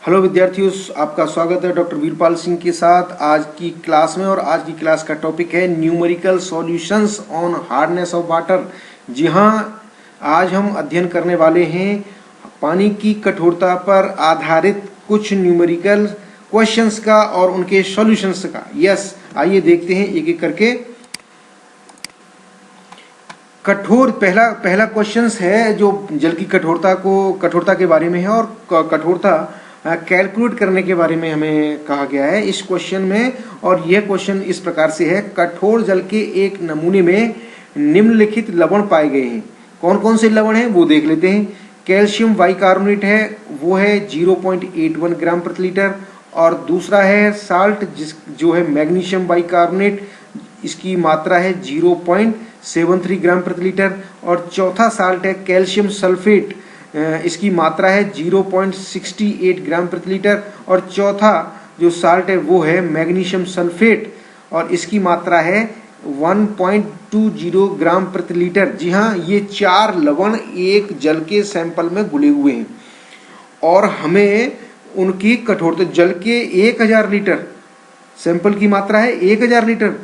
Hello विद्यार्थियों, आपका स्वागत है डॉक्टर वीरपाल सिंह के साथ आज की क्लास में। और आज की क्लास का टॉपिक है numerical solutions on hardness of water. जी हाँ, आज हम अध्ययन करने वाले हैं पानी की कठोरता पर आधारित कुछ न्यूमेरिकल क्वेश्चंस का और उनके सॉल्यूशंस का। यस, आइए देखते हैं एक एक करके। पहला क्वेश्चन है जो जल की कठोरता के बारे में है और कठोरता कैलकुलेट करने के बारे में हमें कहा गया है इस क्वेश्चन में। और यह क्वेश्चन इस प्रकार से है, कठोर जल के एक नमूने में निम्नलिखित लवण पाए गए हैं। कौन कौन से लवण हैं वो देख लेते हैं। कैल्शियम बाइकार्बोनेट है, वो है 0.81 ग्राम प्रति लीटर। और दूसरा है साल्ट जो है मैग्नीशियम बाइकार्बोनेट, इसकी मात्रा है 0.73 ग्राम प्रति लीटर। और चौथा साल्ट है कैल्शियम सल्फेट, इसकी मात्रा है 0.68 ग्राम प्रति लीटर। और चौथा जो साल्ट है वो है मैग्नीशियम सल्फेट और इसकी मात्रा है 1.20 ग्राम प्रति लीटर। जी हाँ, ये चार लवण एक जल के सैंपल में घुले हुए हैं और हमें उनकी कठोरता, जल के 1000 लीटर सैंपल की मात्रा है 1000 लीटर।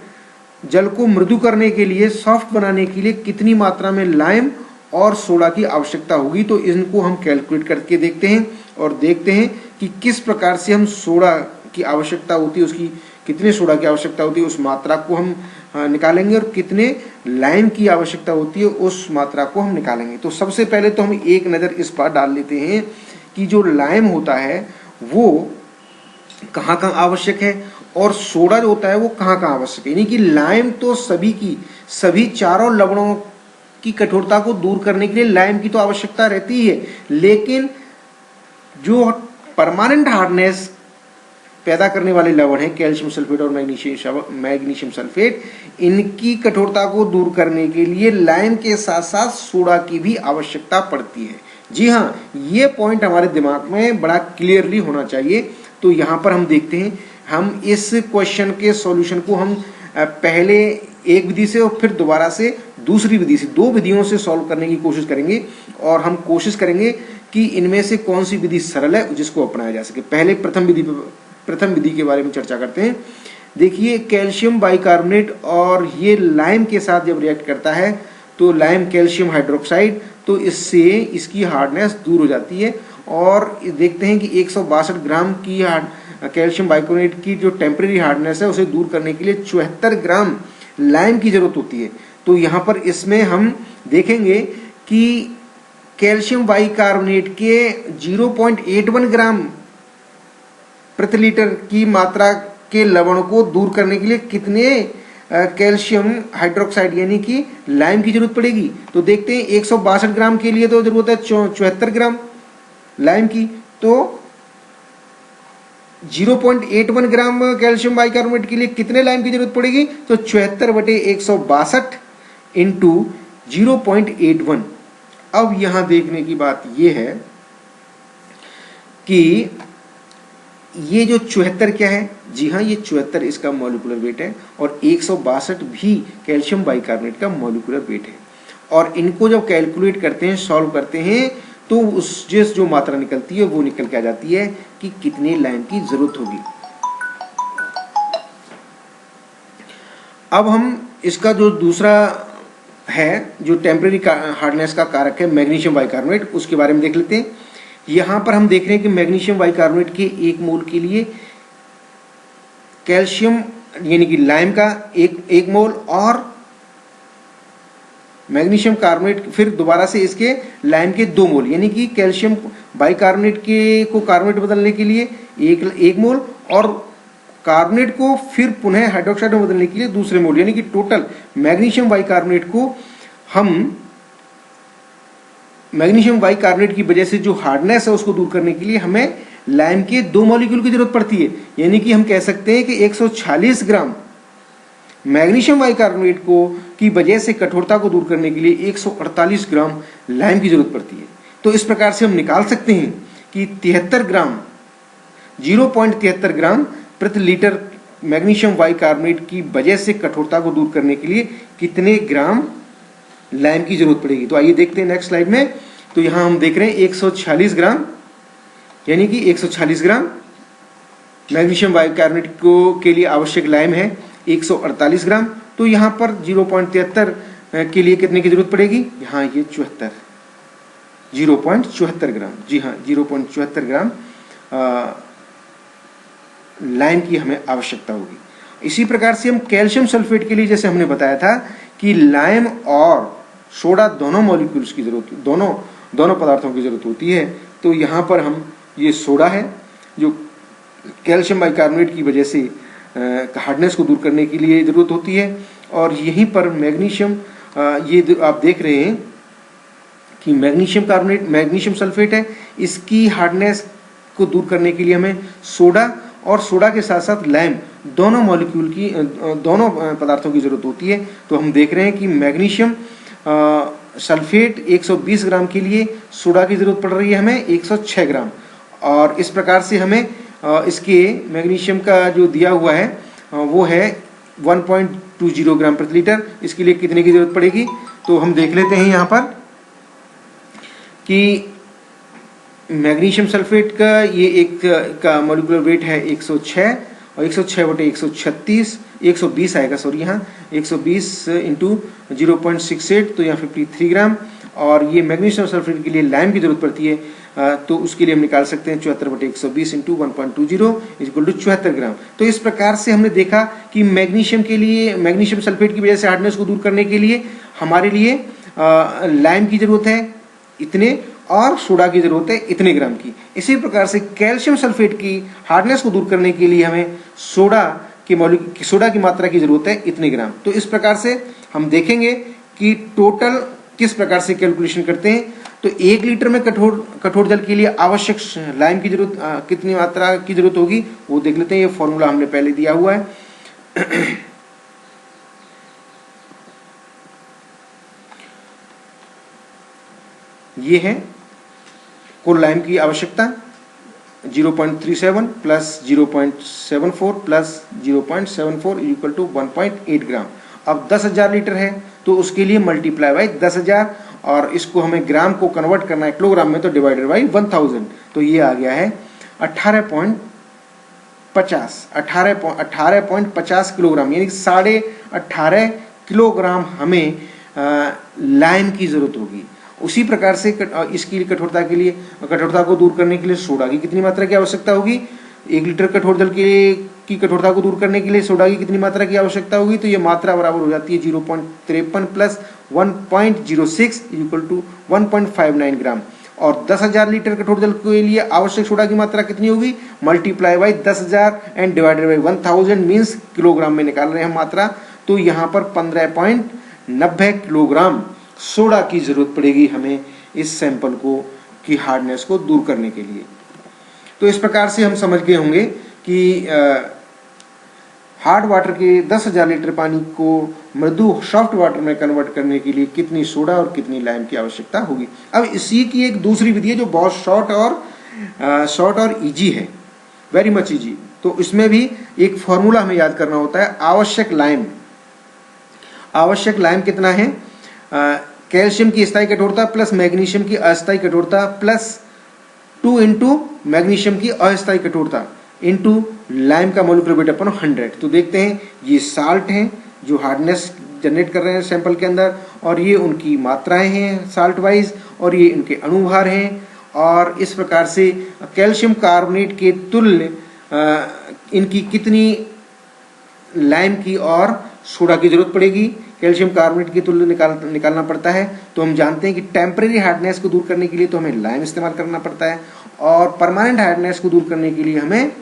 जल को मृदु करने के लिए, सॉफ्ट बनाने के लिए कितनी मात्रा में लाइम और सोडा की आवश्यकता होगी, तो इनको हम कैलकुलेट करके देखते हैं और देखते हैं कि किस प्रकार से हम सोडा की आवश्यकता होती है, उसकी कितने सोडा की आवश्यकता होती है उस मात्रा को हम निकालेंगे और कितने लाइम की आवश्यकता होती है उस मात्रा को हम निकालेंगे। तो सबसे पहले तो हम एक नज़र इस पर डाल लेते हैं कि जो लाइम होता है वो कहाँ कहाँ आवश्यक है और सोडा जो होता है वो कहाँ कहाँ आवश्यक है। यानी कि लाइम तो सभी चारों लवणों की कठोरता को दूर करने के लिए लाइम की तो आवश्यकता रहती ही है, लेकिन जो परमानेंट हार्डनेस पैदा करने वाले लवण हैं कैल्शियम सल्फेट और मैग्नीशियम सल्फेट, इनकी कठोरता को दूर करने के लिए लाइम के साथ साथ सोडा की भी आवश्यकता पड़ती है। जी हाँ, ये पॉइंट हमारे दिमाग में बड़ा क्लियरली होना चाहिए। तो यहाँ पर हम देखते हैं, हम इस क्वेश्चन के सॉल्यूशन को हम पहले एक विधि से और फिर दोबारा से दूसरी विधि से, दो विधियों से सॉल्व करने की कोशिश करेंगे और हम कोशिश करेंगे कि इनमें से कौन सी विधि सरल है जिसको अपनाया जा सके। पहले प्रथम विधि के बारे में चर्चा करते हैं। देखिए, कैल्शियम बाइकार्बोनेट और ये लाइम के साथ जब रिएक्ट करता है तो लाइम कैल्शियम हाइड्रोक्साइड, तो इससे इसकी हार्डनेस दूर हो जाती है। और देखते हैं कि 162 ग्राम की कैल्शियम बाइकार्बोनेट की जो टेम्परेरी हार्डनेस है उसे दूर करने के लिए 74 ग्राम लाइम की जरूरत होती है। तो यहाँ पर इसमें हम देखेंगे कि कैल्शियम बाइकार्बोनेट के 0.81 ग्राम प्रति लीटर की मात्रा के लवण को दूर करने के लिए कितने कैल्शियम हाइड्रोक्साइड यानी कि लाइम की जरूरत पड़ेगी। तो देखते हैं, 162 ग्राम के लिए तो जरूरत है 74 ग्राम लाइम की, तो 0.81 ग्राम कैल्शियम बाइकार्बोनेट के लिए कितने लाइम की जरूरत पड़ेगी, तो 74/162 इंटू 0.81। अब यहां देखने की बात यह है कि ये जो 74 क्या है, जी हाँ, ये 74 इसका मॉलिक्यूलर वेट है और 162 भी कैल्शियम बाइकार्बोनेट का मॉलिक्यूलर वेट है। और इनको जब कैलकुलेट करते हैं, सॉल्व करते हैं, तो उस जो मात्रा निकलती है वो निकल के आ जाती है कि कितने लाइम की जरूरत होगी। अब हम इसका जो दूसरा है, जो टेम्परेरी हार्डनेस का कारक है मैग्नीशियम बाइकार्बोनेट, उसके बारे में देख लेते हैं। यहां पर हम देख रहे हैं कि मैग्नीशियम बाइकार्बोनेट के 1 मोल के लिए कैल्शियम यानी कि लाइम का एक मोल और मैग्नीशियम कार्बोनेट, फिर दोबारा से इसके लाइम के 2 मोल, यानी कि कैल्शियम बाइकार्बोनेट को कार्बोनेट बदलने के लिए एक मोल और कार्बोनेट को फिर पुनः हाइड्रोक्साइड में बदलने के लिए दूसरे मोल, यानी कि टोटल मैग्नीशियम बाइकार्बोनेट को हम मैग्नीशियम बाइकार्बोनेट की वजह से जो हार्डनेस है उसको दूर करने के लिए हमें लाइम के 2 मॉलिक्यूल की जरूरत पड़ती है। यानी कि हम कह सकते हैं कि 146 ग्राम मैग्नीशियम बाइकार्बोनेट को की वजह से कठोरता को दूर करने के लिए 148 ग्राम लाइम की जरूरत पड़ती है। तो इस प्रकार से हम निकाल सकते हैं कि 0.73 ग्राम प्रति लीटर मैग्नीशियम बाइकार्बोनेट की वजह से कठोरता को दूर करने के लिए कितने ग्राम लाइम की जरूरत पड़ेगी। तो आइए देखते हैं नेक्स्ट स्लाइड में। तो यहां हम देख रहे हैं 146 ग्राम यानी कि 140 ग्राम। मैग्नीशियम बाइकार्बोनेट को के लिए आवश्यक लाइम है 148 ग्राम। तो यहाँ पर 0.73 के लिए कितने की जरूरत पड़ेगी? यहाँ ये 0.74 ग्राम। जी हाँ, 0.74 ग्राम लाइम की हमें आवश्यकता होगी। इसी प्रकार से हम कैल्शियम सल्फेट के लिए जैसे हमने बताया था कि लाइम और सोडा दोनों मॉलिक्यूल्स की जरूरत, दोनों पदार्थों की जरूरत होती है। तो यहाँ पर हम ये सोडा है जो कैल्शियम बाइकार्बोनेट की वजह से हार्डनेस को दूर करने के लिए जरूरत होती है, और यहीं पर मैग्नीशियम, ये आप देख रहे हैं कि मैग्नीशियम सल्फेट है, इसकी हार्डनेस को दूर करने के लिए हमें सोडा और सोडा के साथ साथ लाइम दोनों मॉलिक्यूल की, दोनों पदार्थों की जरूरत होती है। तो हम देख रहे हैं कि मैग्नीशियम सल्फेट 120 ग्राम के लिए सोडा की जरूरत पड़ रही है हमें 106 ग्राम। और इस प्रकार से हमें इसके मैग्नीशियम का जो दिया हुआ है वो है 1.20 ग्राम प्रति लीटर। इसके लिए कितने की जरूरत पड़ेगी? तो हम देख लेते हैं यहाँ पर कि मैग्नीशियम सल्फेट का ये एक का मॉलिक्यूलर वेट है 106 और 106 बटे 136 120 आएगा, सॉरी, यहाँ 120 इंटू 0.68, तो यहाँ 53 ग्राम। और ये मैग्नीशियम सल्फेट के लिए लाइम की जरूरत पड़ती है, तो उसके लिए हम निकाल सकते हैं 74 बटे 120 इंटू 1.20 इक्वल टू 74 ग्राम। तो इस प्रकार से हमने देखा कि मैग्नीशियम के लिए, मैग्नीशियम सल्फेट की वजह से हार्डनेस को दूर करने के लिए हमारे लिए लाइम की जरूरत है इतने, और सोडा की जरूरत है इतने ग्राम की। इसी प्रकार से कैल्शियम सल्फेट की हार्डनेस को दूर करने के लिए हमें सोडा की मात्रा की जरूरत है इतने ग्राम। तो इस प्रकार से हम देखेंगे कि टोटल किस प्रकार से कैलकुलेशन करते हैं। तो 1 लीटर में कठोर जल के लिए आवश्यक लाइम की जरूरत कितनी मात्रा की जरूरत होगी वो देख लेते हैं। ये फॉर्मूला हमने पहले दिया हुआ है। ये है कुल लाइम की आवश्यकता 0.37 प्लस 0.74 प्लस 0.74 इक्वल टू 1.8 ग्राम। अब 10,000 लीटर है तो उसके लिए मल्टीप्लाई बाई 10,000, और इसको हमें ग्राम को कन्वर्ट करना है किलोग्राम में, तो डिवाइडेड बाई 1000। तो ये आ गया है 18.50 किलोग्राम, यानी 18.5 किलोग्राम हमें लाइम की जरूरत होगी। उसी प्रकार से इसकी कठोरता को दूर करने के लिए सोडा की कितनी मात्रा की आवश्यकता होगी? 1 लीटर कठोर जल की कठोरता को दूर करने के लिए सोडा की कितनी मात्रा की आवश्यकता होगी? तो ये मात्रा बराबर हो जाती है 0.53 प्लस 1.06 इक्वल टू 1.59 ग्राम। और 10,000 लीटर कठोर जल के लिए आवश्यक सोडा की मात्रा कितनी होगी? Multiply by 10,000 and divided by 1000 means kilogram में निकाल रहे हैं हम मात्रा। तो यहाँ पर 15.90 किलोग्राम सोडा की जरूरत पड़ेगी हमें इस सैंपल को की हार्डनेस को दूर करने के लिए। तो इस प्रकार से हम समझ गए होंगे कि हार्ड वाटर के 10,000 लीटर पानी को मृदु सॉफ्ट वाटर में कन्वर्ट करने के लिए कितनी सोडा और कितनी लाइम की आवश्यकता होगी। अब इसी की एक दूसरी विधि है जो बहुत शॉर्ट और इजी है, वेरी मच इजी। तो इसमें भी एक फॉर्मूला हमें याद करना होता है। आवश्यक लाइम कितना है? कैल्शियम की स्थायी कठोरता प्लस मैग्नीशियम की अस्थायी कठोरता प्लस 2 इंटू मैग्नीशियम की अस्थायी कठोरता इंटू लाइम का मोलिकुलर वेट अपॉन 100। तो देखते हैं ये साल्ट हैं जो हार्डनेस जनरेट कर रहे हैं सैंपल के अंदर, और ये उनकी मात्राएं हैं साल्ट वाइज, और ये इनके अणुभार हैं। और इस प्रकार से कैल्शियम कार्बोनेट के तुल्य इनकी कितनी लाइम की और सोडा की जरूरत पड़ेगी। कैल्शियम कार्बोनेट की तुल्य निकालना पड़ता है। तो हम जानते हैं कि टेम्परेरी हार्डनेस को दूर करने के लिए तो हमें लाइम इस्तेमाल करना पड़ता है, और परमानेंट हार्डनेस को दूर करने के लिए हमें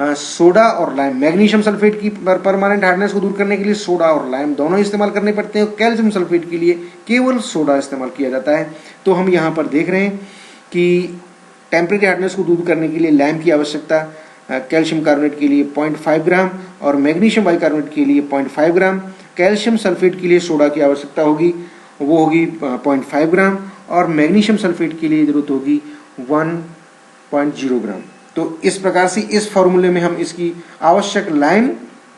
सोडा और लाइम, मैग्नीशियम सल्फेट की परमानेंट हार्डनेस को दूर करने के लिए सोडा और लाइम दोनों इस्तेमाल करने पड़ते हैं। कैल्शियम सल्फेट के लिए केवल सोडा इस्तेमाल किया जाता है। तो हम यहाँ पर देख रहे हैं कि टेम्परेरी हार्डनेस को दूर करने के लिए लाइम की आवश्यकता कैल्शियम कार्बोनेट के लिए 0.5 ग्राम और मैग्नीशियम बाइकार्बोनेट के लिए 0.5 ग्राम। कैल्शियम सल्फेट के लिए सोडा की आवश्यकता होगी, वो होगी 0.5 ग्राम, और मैग्नीशियम सल्फेट के लिए जरूरत होगी 1.0 ग्राम। तो इस प्रकार से इस फॉर्मूले में हम इसकी आवश्यक लाइम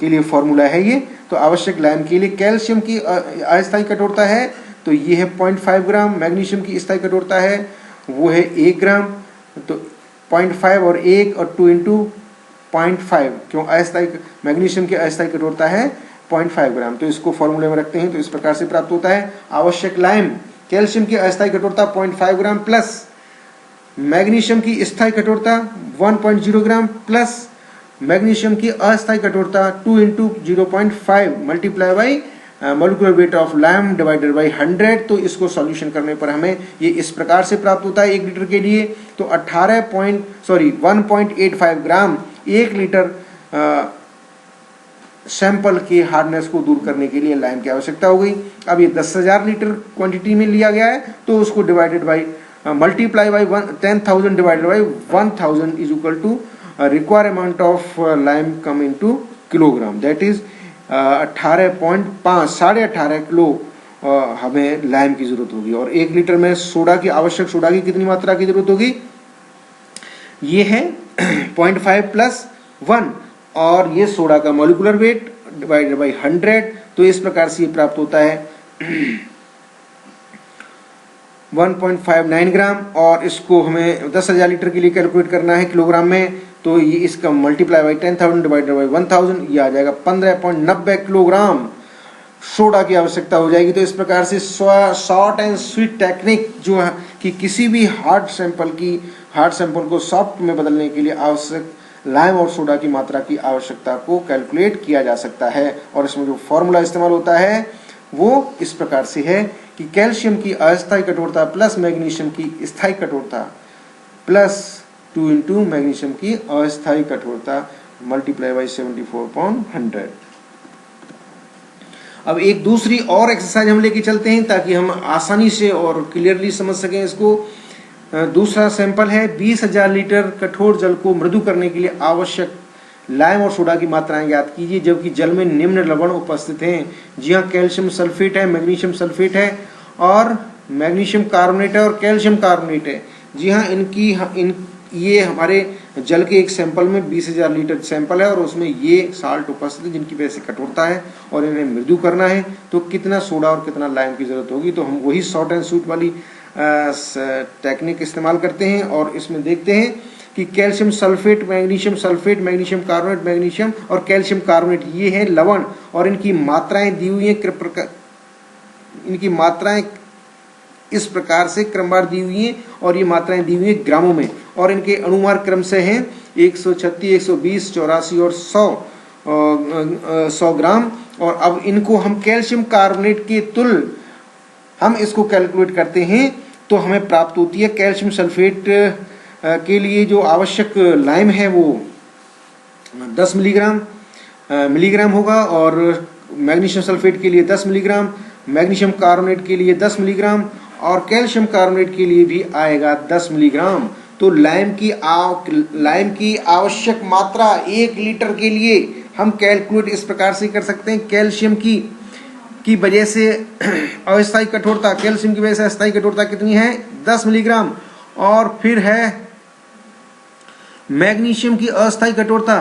के लिए फॉर्मूला है ये। तो आवश्यक लाइम के लिए कैल्शियम की अस्थायी कठोरता है तो ये है 0.5 ग्राम, मैग्नीशियम की स्थायी कठोरता है वो है 1 ग्राम। तो 0.5 और 1 और 2 इंटू 0.5, क्यों अस्थायी मैग्नीशियम की अस्थायी कठोरता है 0.5 ग्राम, तो इसको फॉर्मूले में रखते हैं तो इस प्रकार से प्राप्त होता है। आवश्यक लाइम कैल्शियम की अस्थायी कठोरता 0.5 ग्राम प्लस मैग्नीशियम की स्थायी कठोरता 1.0 ग्राम प्लस मैग्नीशियम की अस्थायी कठोरता 2 into 0.5 multiply by molecular weight of lime divided by 100। तो इसको सॉल्यूशन करने पर हमें ये इस प्रकार से प्राप्त होता है 1 लीटर के लिए। तो 1.85 ग्राम 1 लीटर सैंपल की हार्डनेस को दूर करने के लिए लाइम की आवश्यकता हो गई। अब ये 10,000 लीटर क्वांटिटी में लिया गया है, तो उसको divided by multiply by 10,000 divided by 1000 is equal to require amount of lime come into kilogram, that is 18.5 18.5 kilo हमें लाइम की जरूरत होगी। और 1 लीटर में सोडा की आवश्यक सोडा की कितनी मात्रा की जरूरत होगी, ये है 0.5 प्लस 1 और ये सोडा का मॉलिक्यूलर वेट डिवाइडेड बाई 100। तो इस प्रकार से ये प्राप्त होता है 1.59 ग्राम। और इसको हमें 10,000 लीटर के लिए कैलकुलेट करना है किलोग्राम में, तो ये इसका मल्टीप्लाई बाई 10,000 डिवाइडेड बाई 1000, ये आ जाएगा 15.90 किलोग्राम सोडा की आवश्यकता हो जाएगी। तो इस प्रकार से शॉर्ट एंड स्वीट टेक्निक जो है कि किसी भी हार्ड सैंपल को सॉफ्ट में बदलने के लिए आवश्यक लाइम और सोडा की मात्रा की आवश्यकता को कैलकुलेट किया जा सकता है। और इसमें जो फॉर्मूला इस्तेमाल होता है वो इस प्रकार से है कि कैल्शियम की अस्थायी कठोरता प्लस मैग्नीशियम की स्थायी कठोरता प्लस 2 इंटू मैग्नीशियम की अस्थायी कठोरता मल्टीप्लाई बाई 74/100। अब एक दूसरी और एक्सरसाइज हम लेके चलते हैं ताकि हम आसानी से और क्लियरली समझ सकें इसको। दूसरा सैंपल है 20,000 लीटर कठोर जल को मृदु करने के लिए आवश्यक लाइम और सोडा की मात्राएं ज्ञात कीजिए जबकि जल में निम्न लवण उपस्थित हैं। जी हाँ, कैल्शियम सल्फेट है, मैग्नीशियम सल्फेट है और मैग्नीशियम कार्बोनेट है और कैल्शियम कार्बोनेट है। जी हाँ, ये हमारे जल के एक सैंपल में 20,000 लीटर सैंपल है और उसमें ये साल्ट उपस्थित है जिनकी वजह से कठोरता है और इन्हें मृदु करना है। तो कितना सोडा और कितना लाइम की जरूरत होगी, तो हम वही शॉर्ट एंड स्वीट वाली टेक्निक इस्तेमाल करते हैं। और इसमें देखते हैं कि calcium sulphate, magnesium carbonate, magnesium और कैल्शियम कार्बोनेट ये है लवण और इनकी मात्राएं दी हुई हैं। इनकी मात्राएं इस प्रकार से क्रमवार दी हुई हैं और ये मात्राएं दी हुई हैं ग्रामों में और इनके अनुवार क्रम से हैं 136, 120, 84 और 100 ग्राम। और अब इनको हम कैल्शियम कार्बोनेट के तुल्य हम इसको कैलकुलेट करते हैं तो हमें प्राप्त होती है कैल्शियम सल्फेट के लिए जो आवश्यक लाइम है वो 10 मिलीग्राम होगा और मैग्नीशियम सल्फेट के लिए 10 मिलीग्राम, मैग्नीशियम कार्बोनेट के लिए 10 मिलीग्राम और कैल्शियम कार्बोनेट के लिए भी आएगा 10 मिलीग्राम। तो लाइम की आवश्यक मात्रा 1 लीटर के लिए हम कैलकुलेट इस प्रकार से कर सकते हैं। कैल्शियम की वजह से अस्थायी कठोरता, कैल्शियम की वजह से अस्थायी कठोरता कितनी है 10 मिलीग्राम। और फिर है मैग्नीशियम की अस्थायी कठोरता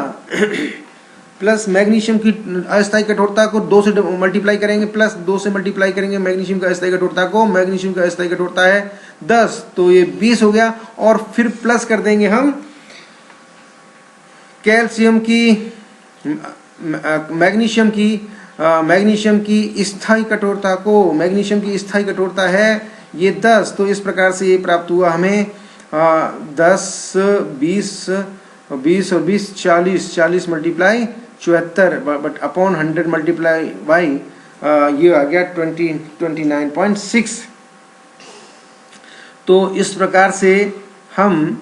प्लस मैग्नीशियम की अस्थायी कठोरता को 2 से मल्टीप्लाई करेंगे, प्लस 2 से मल्टीप्लाई करेंगे मैग्नीशियम की अस्थायी कठोरता को। मैग्नीशियम की अस्थायी कठोरता है 10, तो ये 20 हो गया। और फिर प्लस कर देंगे हम कैल्शियम की मैग्नीशियम की स्थायी कठोरता को। मैग्नीशियम की स्थायी कठोरता है ये 10, तो इस प्रकार से ये प्राप्त हुआ हमें 10, 20 और 20 40 multiply 74 but upon 100 multiply by ये आ गया 29.6। तो इस प्रकार से हम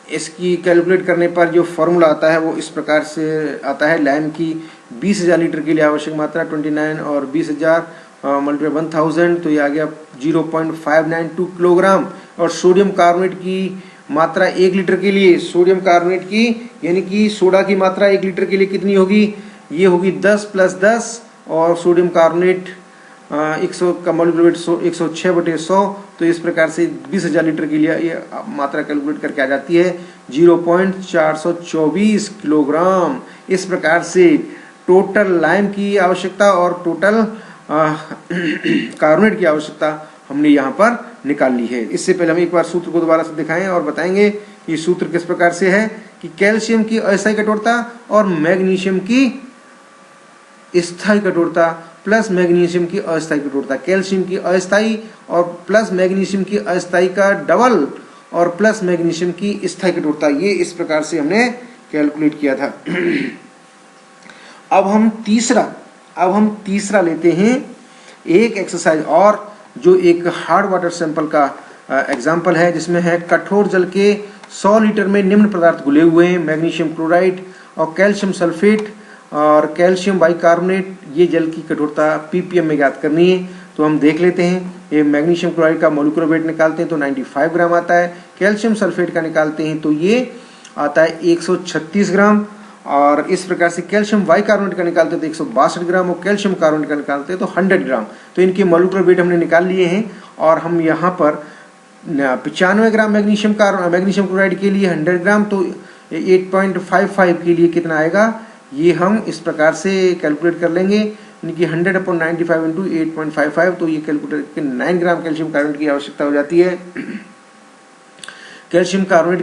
इसकी कैलकुलेट करने पर जो फॉर्मूला आता है वो इस प्रकार से आता है। लाइम की 20,000 लीटर के लिए आवश्यक मात्रा 29 और 20,000 मल्टीप्लाई 1000, तो ये आ गया 0.592 किलोग्राम। और सोडियम कार्बोनेट की मात्रा 1 लीटर के लिए, सोडियम कार्बोनेट की यानी कि सोडा की मात्रा 1 लीटर के लिए कितनी होगी, ये होगी 10 + 10 और सोडियम कार्बोनेट 100 का मॉलिक्यूलर वेट 106/100। तो इस प्रकार से 20,000 लीटर के लिए ये मात्रा कैलकुलेट करके आ जाती है 0.424 किलोग्राम। इस प्रकार से टोटल लाइम की आवश्यकता और टोटल कार्बोनेट की आवश्यकता हमने यहाँ पर निकाल ली है। इससे पहले हम एक बार सूत्र को दोबारा से दिखाएं और बताएंगे कि सूत्र किस प्रकार से है कि कैल्शियम की अस्थायी कठोरता और मैग्नीशियम की स्थायी कठोरता प्लस मैग्नीशियम की अस्थायी कठोरता, कैल्शियम की अस्थायी और प्लस मैग्नीशियम की अस्थायी का डबल और प्लस मैग्नीशियम की स्थायी कठोरता, ये इस प्रकार से हमने कैलकुलेट किया था। अब हम तीसरा लेते हैं एक एक्सरसाइज और, जो एक हार्ड वाटर सैंपल का एग्जाम्पल है, जिसमें है कठोर जल के 100 लीटर में निम्न पदार्थ घुले हुए हैं, मैग्नीशियम क्लोराइड और कैल्शियम सल्फेट और कैल्शियम बाइकार्बोनेट। ये जल की कठोरता पीपीएम में ज्ञात करनी है। तो हम देख लेते हैं, ये मैग्नीशियम क्लोराइड का मोलिकुलर वेट निकालते हैं तो 95 ग्राम आता है, कैल्शियम सल्फेट का निकालते हैं तो ये आता है 136 ग्राम, और इस प्रकार से कैल्शियम बाइकार्बोनेट का निकालते हैं तो 162 ग्राम और कैल्शियम कार्बोनेट का निकालते हैं तो 100 ग्राम। तो इनके मोलिकुलर वेट हमने निकाल लिए हैं और हम यहाँ पर 95 ग्राम मैग्नीशियम क्लोराइड के लिए 100 ग्राम, तो 8.55 के लिए कितना आएगा ये हम इस प्रकार से कैलकुलेट कर लेंगे, यानी कि 100/95 इंटू 8.55, तो ये कैलकुलेट करके 9 ग्राम कैल्शियम कार्बोनेट की आवश्यकता हो जाती है। कैल्शियम कार्बोनेट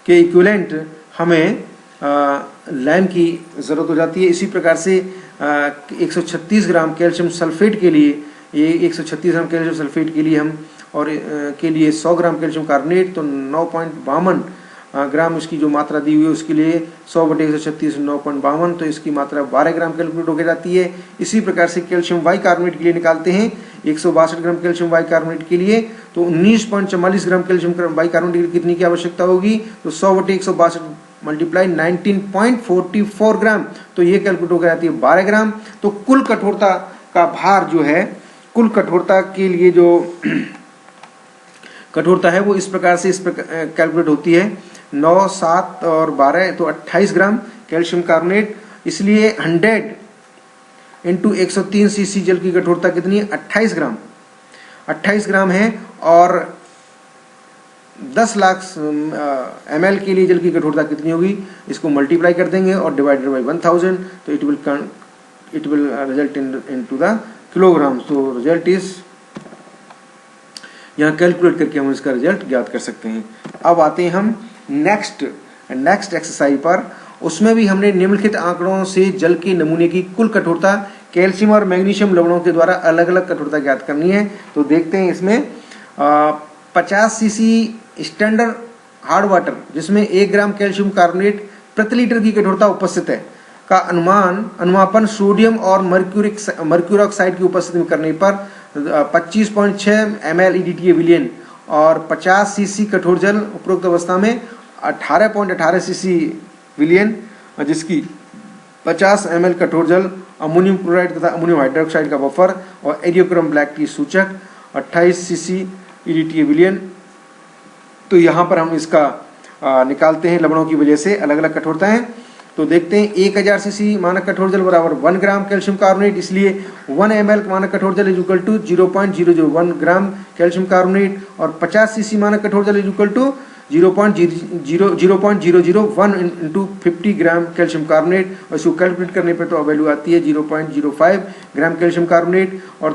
के इक्विवेलेंट हमें लैम की ज़रूरत हो जाती है। इसी प्रकार से 136 ग्राम कैल्शियम सल्फेट के लिए, ये 136 ग्राम कैल्शियम सल्फेट के लिए हम और के लिए 100 ग्राम कैल्शियम कार्बोनेट, तो 9.52 ग्राम उसकी जो मात्रा दी हुई है उसके लिए 100/136 9.52, तो इसकी मात्रा 12 ग्राम कैलकुलेट हो जाती है। इसी प्रकार से कैल्शियम बाइकार्बोनेट के लिए निकालते हैं 162 ग्राम कैल्शियम बाइकार्बोनेट के लिए, तो 19.44 ग्राम कैल्शियम बाइकार्बोनेट की कितनी की आवश्यकता होगी, तो 100/162 मल्टीप्लाई 19.44 ग्राम, तो ये कैलकुलेट हो जाती है 12 ग्राम। तो कुल कठोरता का भार जो है, कुल कठोरता के लिए जो कठोरता है वो इस प्रकार से कैलकुलेट होती है, 9, 7 और 12 तो 28 ग्राम कैल्शियम कार्बोनेट। इसलिए 100 इंटू 103 सीसी जल की कठोरता कितनी है, 28 ग्राम है, और 10 लाख ml के लिए जल की कठोरता कितनी होगी, इसको मल्टीप्लाई कर देंगे और डिवाइडेड बाई 1000, तो it will result into the kilogram. तो रिजल्ट इज, यहाँ कैलकुलेट करके हम इसका रिजल्ट ज्ञात कर सकते हैं। अब आते हैं हम नेक्स्ट एक्सरसाइज पर। उसमें भी हमने निम्नलिखित आंकड़ों से जल के नमूने की कुल कठोरता कैल्शियम और मैग्नीशियम लवणों के द्वारा अलग अलग कठोरता ज्ञात करनी है। तो देखते हैं, इसमें 50 सीसी स्टैंडर्ड हार्ड वाटर जिसमें 1 ग्राम कैल्शियम कार्बोनेट प्रति लीटर की कठोरता उपस्थित है का अनुमापन सोडियम और मर्क्यूरी ऑक्साइड की उपस्थिति में करने पर 25.6 ml EDTA विलियन और 50 सीसी कठोर जल उपरोक्त अवस्था में 18.18 सीसी विलियन, जिसकी 50 ml कठोर जल अमोनियम क्लोराइड तथा अमोनियम हाइड्रोक्साइड का बफर और एडियोक्रोम ब्लैक टी सूचक 28 सीसी EDTA विलियन। तो यहाँ पर हम इसका निकालते हैं लवणों की वजह से अलग अलग कठोरताएं। तो देखते हैं 1000 सीसी मानक कठोर जल बराबर 1 ग्राम कैल्शियम कार्बोनेट, इसलिए 1 ml मानक कठोर जल is equal to 0.001 gram calcium carbonate, और 50 सीसी मानक कठोर जल is equal to 0.001 into 50 gram calcium carbonate, और इसको कैलकुलेट करने पे तो वैल्यू आती है 0.05 ग्राम कैल्शियम कार्बोनेट, और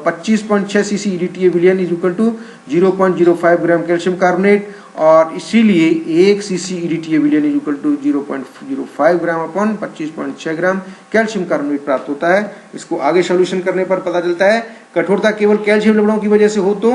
25.6 सीसी EDTA विलियन is equal to 0.05 gram calcium carbonate, और इसीलिए 1 सीसी EDTA विलियन is equal to 0.05 gram upon 25.6 gram calcium carbonate प्राप्त होता है। इसको आगे सॉल्यूशन करने पर पता चलता है कठोरता केवल कैल्शियम लवणों की वजह से हो तो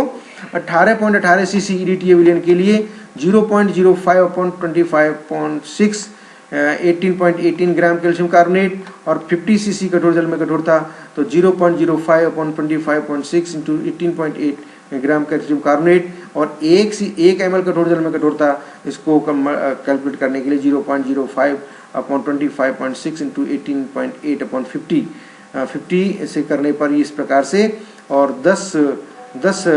18.18 सीसी EDTA विलियन के लिए 0.05 अपॉन 25.6 18.18 ग्राम कैल्शियम कार्बोनेट, और 50 सीसी कठोर जल में कठोरता तो 0.05 अपॉन 25.6 इंटू 18.8 ग्राम कैल्शियम कार्बोनेट, और 1 ml कठोर जल में कठोरता इसको कैलकुलेट करने के लिए 0.05 अपॉन 25.6 इंटू 18.8 अपॉन 50 से करने पर इस प्रकार से, और 10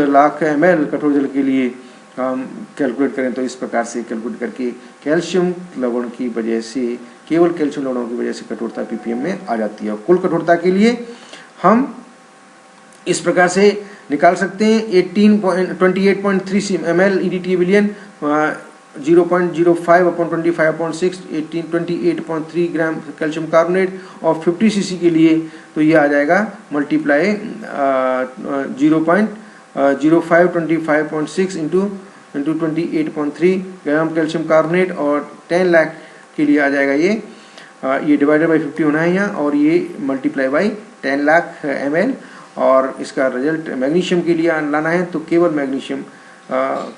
लाख ml कठोर जल के लिए कैलकुलेट करें तो इस प्रकार से कैलकुलेट करके कैल्शियम लवण की वजह से, केवल कैल्शियम लवणों की वजह से कठोरता ppm में आ जाती है। कुल कठोरता के लिए हम इस प्रकार से निकाल सकते हैं 28.3 ml EDTA विलियन, 0.05 अपॉन 25.6 28.3 ग्राम कैल्शियम कार्बोनेट, और 50 सीसी के लिए तो ये आ जाएगा मल्टीप्लाई 0.0525.6 इंटू 28.3 ग्राम कैल्शियम कार्बोनेट, और 10 लाख के लिए आ जाएगा ये डिवाइडेड बाई 50 होना है यहाँ, और ये मल्टीप्लाई बाई 10 लाख ml। और इसका रिजल्ट मैग्नीशियम के लिए लाना है तो केवल मैग्नीशियम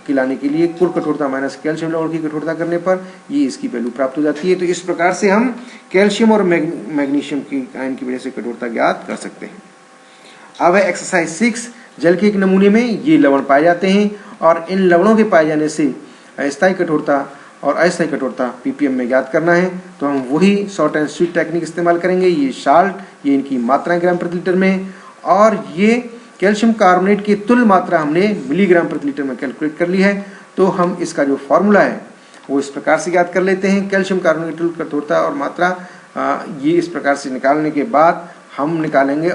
की लाने के लिए कुल कठोरता माइनस कैल्शियम लेवल की कठोरता करने पर ये इसकी वैल्यू प्राप्त हो जाती है। तो इस प्रकार से हम कैल्शियम और मैग्नीशियम की आयन की वजह से कठोरता ज्ञात कर सकते हैं। अब है एक्सरसाइज 6। जल के एक नमूने में ये लवण पाए जाते हैं और इन लवणों के पाए जाने से अस्थायी कठोरता और अस्थायी कठोरता ppm में ज्ञात करना है। तो हम वही शॉर्ट एंड स्वीट टेक्निक इस्तेमाल करेंगे। ये साल्ट, ये इनकी मात्रा ग्राम प्रति लीटर में, और ये कैल्शियम कार्बोनेट की तुल्य मात्रा हमने मिलीग्राम प्रति लीटर में कैलकुलेट कर ली है। तो हम इसका जो फॉर्मूला है वो इस प्रकार से ज्ञात कर लेते हैं। कैल्शियम कार्बोनेट की तुल्य कठोरता और मात्रा ये इस प्रकार से निकालने के बाद हम निकालेंगे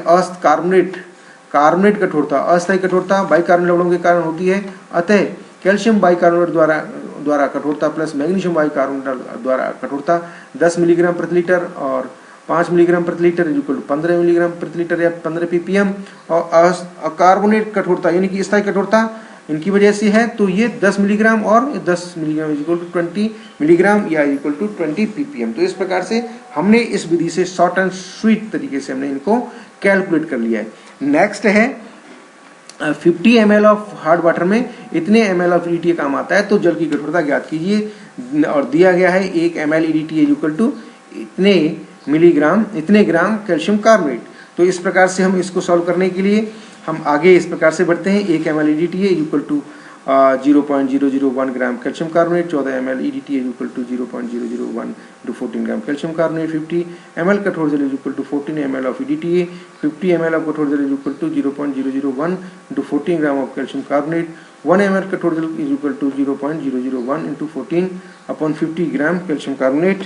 कार्बोनेट कठोरता। अस्थायी कठोरता बाइकार्बोनेट लवणों के कारण होती है, अतः कैल्शियम बाइकार्बोनेट द्वारा कठोरता प्लस मैग्नीशियम बाइकार्बोनेट द्वारा कठोरता 10 मिलीग्राम प्रति लीटर और 5 मिलीग्राम प्रति लीटर इक्वल टू 15 मिलीग्राम प्रति लीटर या 15 ppm। और अकार्बोनेट कठोरता यानी कि स्थायी कठोरता इनकी वजह से है, तो ये 10 मिलीग्राम और 10 मिलीग्राम इक्वल टू 20 मिलीग्राम या इक्वल टू 20 ppm। तो इस प्रकार से हमने इस विधि से शॉर्ट एंड स्वीट तरीके से हमने इनको कैलकुलेट कर लिया है। नेक्स्ट है 50 ml ऑफ हार्ड वाटर में इतने ml ऑफ EDTA काम आता है, तो जल की कठोरता ज्ञात कीजिए और दिया गया है 1 ml EDTA इक्वल टू इतने ग्राम कैल्शियम कार्बोनेट। तो इस प्रकार से हम इसको सॉल्व करने के लिए हम आगे इस प्रकार से बढ़ते हैं। 1 ml EDTA equal to 0.001 gram calcium carbonate, 14 ml EDTA equal to 0.001 to 14 gram calcium carbonate, 50 ml कठोर जल equal to 14 ml of EDTA, 50 ml of कठोर जल equal to 0.001 to 14 gram of calcium carbonate, 1 ml कठोर जल is equal to 0.001 into 14 upon 50 gram calcium carbonate.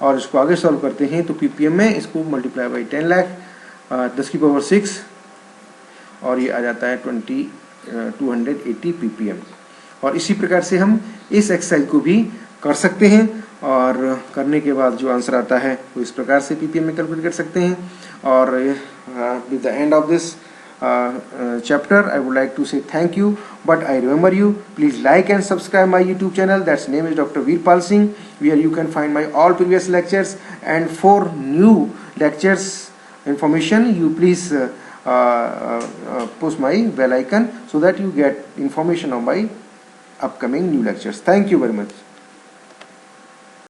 और इसको आगे solve करते हैं तो ppm में इसको मल्टीप्लाई बाई 10 लाख 10 की पावर 6 और ये आ जाता है 280 ppm। और इसी प्रकार से हम इस एक्सरसाइज को भी कर सकते हैं और करने के बाद जो आंसर आता है वो इस प्रकार से ppm में कैलकुलेट कर सकते हैं। और with the end of this chapter I would like to say thank you, but I remember you, please like and subscribe my YouTube channel, that's name is Dr. Veerpal Singh, where you can find my all previous lectures, and for new lectures information you please push my bell icon so that you get information on my upcoming new lectures. Thank you very much.